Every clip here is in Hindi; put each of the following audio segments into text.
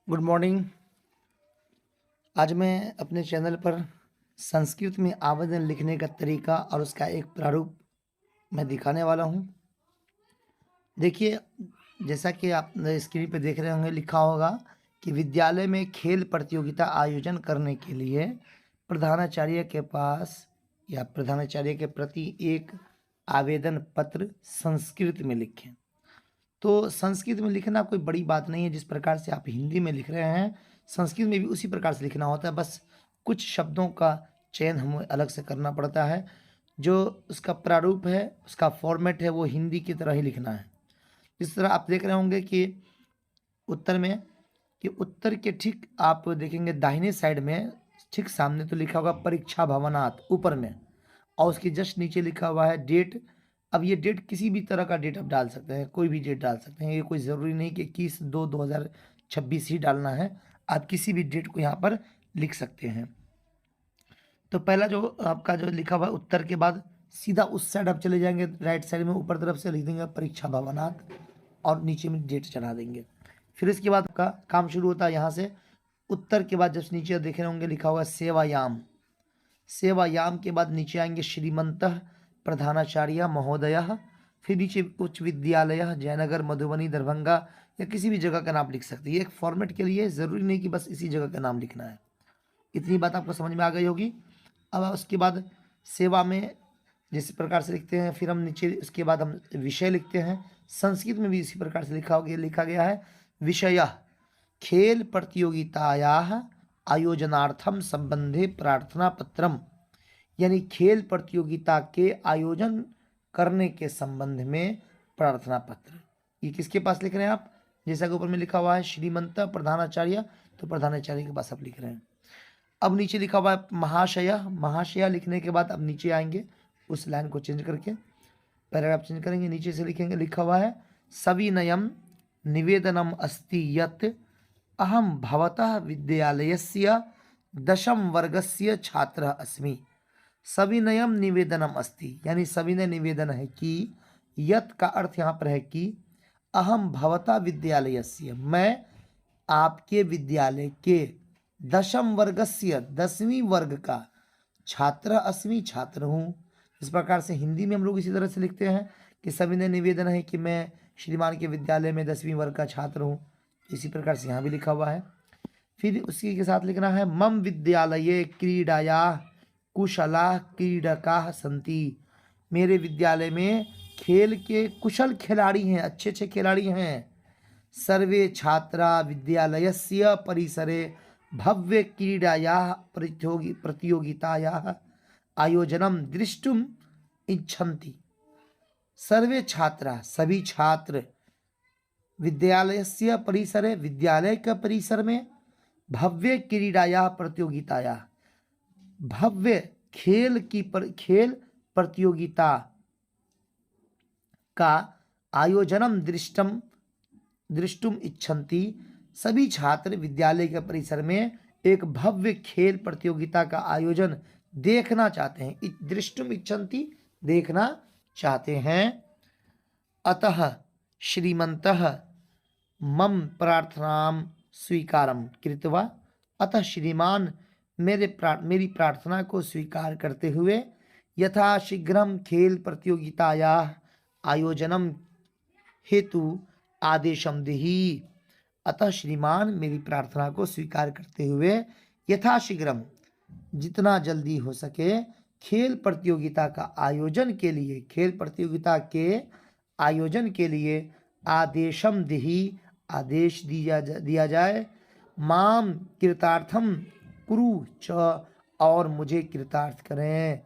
Good morning. आज मैं अपने चैनल पर संस्कृत में आवेदन लिखने का तरीका और उसका एक प्रारूप मैं दिखाने वाला हूँ। देखिए, जैसा कि आप स्क्रीन पे देख रहे होंगे, लिखा होगा कि विद्यालय में खेल प्रतियोगिता आयोजन करने के लिए प्रधानाचार्य के पास या प्रधानाचार्य के प्रति एक आवेदन पत्र संस्कृत में लिखें। तो संस्कृत में लिखना कोई बड़ी बात नहीं है। जिस प्रकार से आप हिंदी में लिख रहे हैं, संस्कृत में भी उसी प्रकार से लिखना होता है। बस कुछ शब्दों का चयन हमें अलग से करना पड़ता है। जो उसका प्रारूप है, उसका फॉर्मेट है, वो हिंदी की तरह ही लिखना है। इस तरह आप देख रहे होंगे कि उत्तर में, कि उत्तर के ठीक आप देखेंगे दाहिने साइड में ठीक सामने तो लिखा होगा परीक्षा भवनात् ऊपर में, और उसके जस्ट नीचे लिखा हुआ है डेट। अब ये डेट किसी भी तरह का डेट आप डाल सकते हैं, कोई भी डेट डाल सकते हैं। ये कोई ज़रूरी नहीं कि 21/2/2026 ही डालना है। आप किसी भी डेट को यहाँ पर लिख सकते हैं। तो पहला जो आपका जो लिखा हुआ है उत्तर के बाद सीधा उस साइड आप चले जाएंगे, राइट साइड में ऊपर तरफ से लिख देंगे परीक्षा भवनात् और नीचे में डेट चढ़ा देंगे। फिर इसके बाद आपका काम शुरू होता है यहाँ से। उत्तर के बाद जब नीचे देख रहे होंगे लिखा हुआ है सेवायाम। सेवायाम के बाद नीचे आएंगे श्रीमंतः प्रधानाचार्य महोदय। फिर नीचे उच्च विद्यालय जयनगर मधुबनी दरभंगा, या किसी भी जगह का नाम लिख सकते हैं। ये एक फॉर्मेट के लिए ज़रूरी नहीं कि बस इसी जगह का नाम लिखना है। इतनी बात आपको समझ में आ गई होगी। अब उसके बाद सेवा में जिस प्रकार से लिखते हैं, फिर हम नीचे उसके बाद हम विषय लिखते हैं। संस्कृत में भी इसी प्रकार से लिखा गया है। विषय खेल प्रतियोगितायाः आयोजनार्थम संबंधे प्रार्थना पत्रम, यानी खेल प्रतियोगिता के आयोजन करने के संबंध में प्रार्थना पत्र। ये किसके पास लिख रहे हैं आप? जैसा कि ऊपर में लिखा हुआ है श्रीमंत प्रधानाचार्य, तो प्रधानाचार्य के पास आप लिख रहे हैं। अब नीचे लिखा हुआ है महाशय। महाशया लिखने के बाद अब नीचे आएंगे, उस लाइन को चेंज करके पैराग्राफ चेंज करेंगे, नीचे से लिखेंगे, लिखा हुआ है सविनयम निवेदनम अस्ति यत् अहम भवतः विद्यालयस्य 10वीं वर्गस्य छात्रः अस्मि। सविनयम निवेदनम अस्ति, यानी सविनय निवेदन है कि, यत् का अर्थ यहाँ पर है कि, अहम भवतः विद्यालयस्य, मैं आपके विद्यालय के 10वीं वर्गस्य 10वीं वर्ग का छात्र अस्मि, छात्र हूँ। इस प्रकार से हिंदी में हम लोग इसी तरह से लिखते हैं कि सविनय निवेदन है कि मैं श्रीमान के विद्यालय में 10वीं वर्ग का छात्र हूँ। इसी प्रकार से यहाँ भी लिखा हुआ है। फिर उसी के साथ लिखना है मम विद्यालये क्रीडाया कुशला क्रीडकाः सन्ति, मेरे विद्यालय में खेल के कुशल खिलाड़ी हैं, अच्छे अच्छे खिलाड़ी हैं। सर्वे छात्रा विद्यालयस्य परिसरे भव्य क्रीडायाः प्रतियोगितायाः आयोजनम दृष्टुम इच्छन्ति। सर्वे छात्रा, सभी छात्र, विद्यालयस्य परिसरे, विद्यालय के परिसर में, भव्य क्रीडायाः प्रतियोगितायाः, भव्य खेल प्रतियोगिता का आयोजनम दृष्टुम इच्छन्ति, सभी छात्र विद्यालय के परिसर में एक भव्य खेल प्रतियोगिता का आयोजन देखना चाहते हैं। दृष्टुम इच्छन्ति, देखना चाहते हैं। अतः श्रीमन्तः मम प्रार्थनां स्वीकारं कृत्वा, अतः श्रीमान मेरी प्रार्थना को स्वीकार करते हुए, यथाशीघ्रं खेल प्रतियोगितायाः आयोजनम हेतु आदेशम देहि। अतः श्रीमान मेरी प्रार्थना को स्वीकार करते हुए यथाशीघ्रम, जितना जल्दी हो सके, खेल प्रतियोगिता का आयोजन के लिए, खेल प्रतियोगिता के आयोजन के लिए आदेशम देहि, आदेश दिया जाए। माम कृतार्थम कुरु च, और मुझे कृतार्थ करें।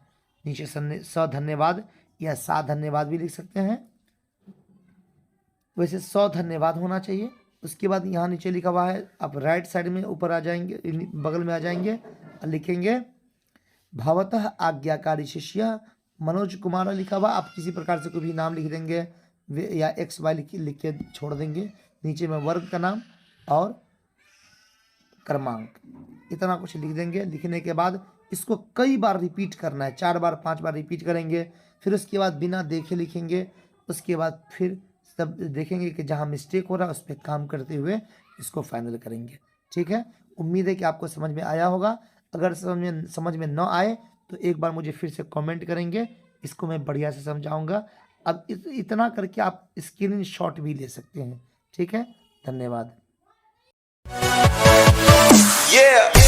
नीचे स धन्यवाद या सा धन्यवाद भी लिख सकते हैं, वैसे 100 धन्यवाद होना चाहिए। उसके बाद यहाँ नीचे लिखा हुआ है, आप राइट साइड में ऊपर आ जाएंगे, बगल में आ जाएंगे और लिखेंगे भवतः आज्ञाकारी शिष्य मनोज कुमार लिखा हुआ। आप किसी प्रकार से कोई भी नाम लिख देंगे या XY लिख के छोड़ देंगे। नीचे में वर्ग का नाम और क्रमांक, इतना कुछ लिख देंगे। लिखने के बाद इसको कई बार रिपीट करना है, 4 बार 5 बार रिपीट करेंगे। फिर उसके बाद बिना देखे लिखेंगे। उसके बाद फिर तब देखेंगे कि जहाँ मिस्टेक हो रहा है उस पर काम करते हुए इसको फाइनल करेंगे। ठीक है, उम्मीद है कि आपको समझ में आया होगा। अगर समझ में न आए तो एक बार मुझे फिर से कमेंट करेंगे, इसको मैं बढ़िया से समझाऊंगा। अब इतना करके आप स्क्रीनशॉट भी ले सकते हैं। ठीक है, धन्यवाद। Yeah.